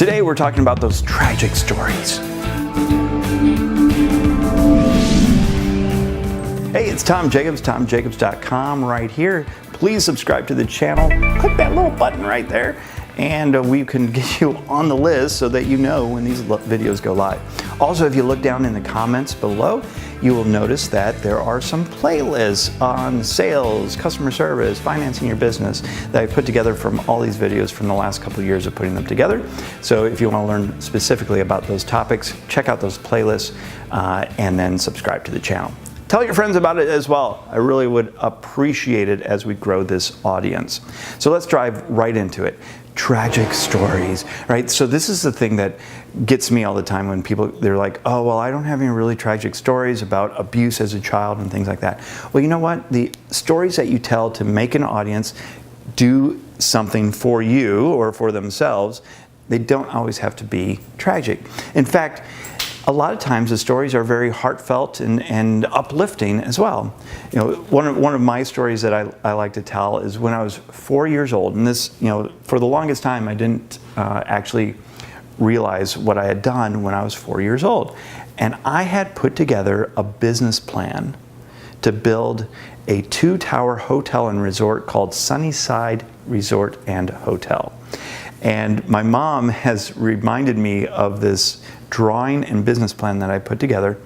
Today we're talking about those tragic stories. Hey, it's Tom Jackobs, TomJacobs.com right here. Please subscribe to the channel. Click that little button right there, and we can get you on the list so that you know when these videos go live. Also, if you look down in the comments below, you will notice that there are some playlists on sales, customer service, financing your business that I've put together from all these videos from the last couple of years of putting them together. So if you want to learn specifically about those topics, check out those playlists and then subscribe to the channel. Tell your friends about it as well. I really would appreciate it as we grow this audience. So let's dive right into it. Tragic stories, right? So this is the thing that gets me all the time when they're like, oh, well, I don't have any really tragic stories about abuse as a child and things like that. Well, you know what? The stories that you tell to make an audience do something for you or for themselves, they don't always have to be tragic. In fact, a lot of times the stories are very heartfelt and uplifting as well. You know, one of my stories that I like to tell is when I was 4 years old, and this, you know, for the longest time I didn't actually realize what I had done when I was 4 years old. And I had put together a business plan to build a 2-tower hotel and resort called Sunnyside Resort and Hotel. And my mom has reminded me of this drawing and business plan that I put together.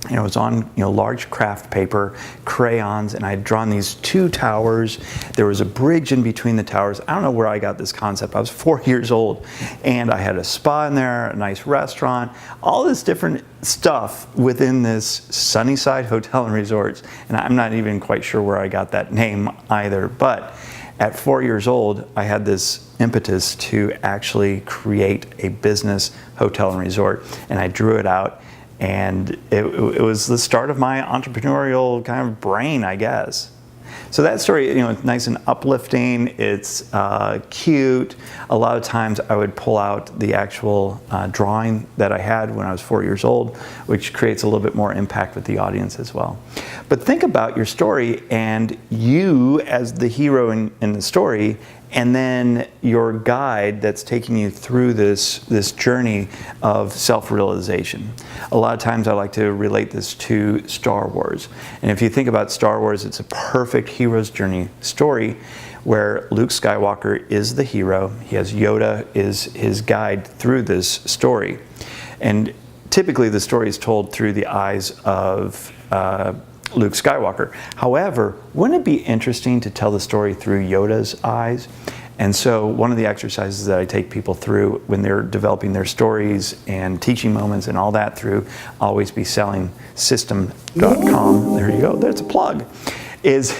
You know, it was on large craft paper, crayons, and I had drawn these 2 towers. There was a bridge in between the towers. I don't know where I got this concept. I was 4 years old, and I had a spa in there, a nice restaurant, all this different stuff within this Sunnyside Hotel and Resorts. And I'm not even quite sure where I got that name either, but at 4 years old, I had this impetus to actually create a business hotel and resort, and I drew it out, and it was the start of my entrepreneurial kind of brain, I guess. So that story, it's nice and uplifting. It's cute. A lot of times I would pull out the actual drawing that I had when I was 4 years old, which creates a little bit more impact with the audience as well. But think about your story and you as the hero in the story, and then your guide that's taking you through this journey of self-realization. A lot of times I like to relate this to Star Wars. And if you think about Star Wars, it's a perfect hero's journey story where Luke Skywalker is the hero. He has Yoda is his guide through this story. And typically the story is told through the eyes of Luke Skywalker. However, wouldn't it be interesting to tell the story through Yoda's eyes? And so one of the exercises that I take people through when they're developing their stories and teaching moments and all that through alwaysbesellingSystem.com, there you go, there's a plug, is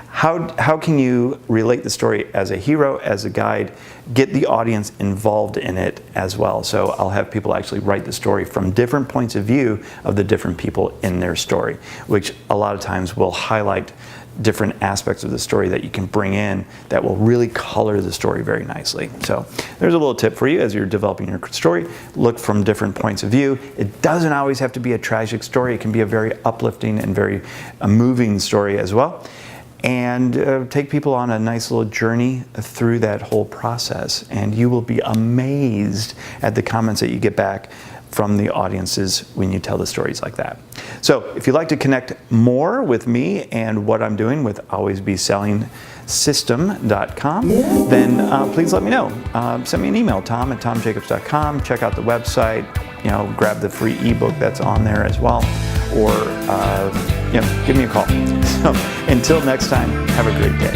how can you relate the story as a hero, as a guide, get the audience involved in it as well. So I'll have people actually write the story from different points of view of the different people in their story, which a lot of times will highlight different aspects of the story that you can bring in that will really color the story very nicely. So there's a little tip for you as you're developing your story. Look from different points of view. It doesn't always have to be a tragic story. It can be a very uplifting and very moving story as well. And take people on a nice little journey through that whole process. And you will be amazed at the comments that you get back from the audiences when you tell the stories like that. So if you'd like to connect more with me and what I'm doing with alwaysbesellingSystem.com, then please let me know. Send me an email, tom@tomjacobs.com. Check out the website. Grab the free ebook that's on there as well. Or give me a call. So until next time, have a great day.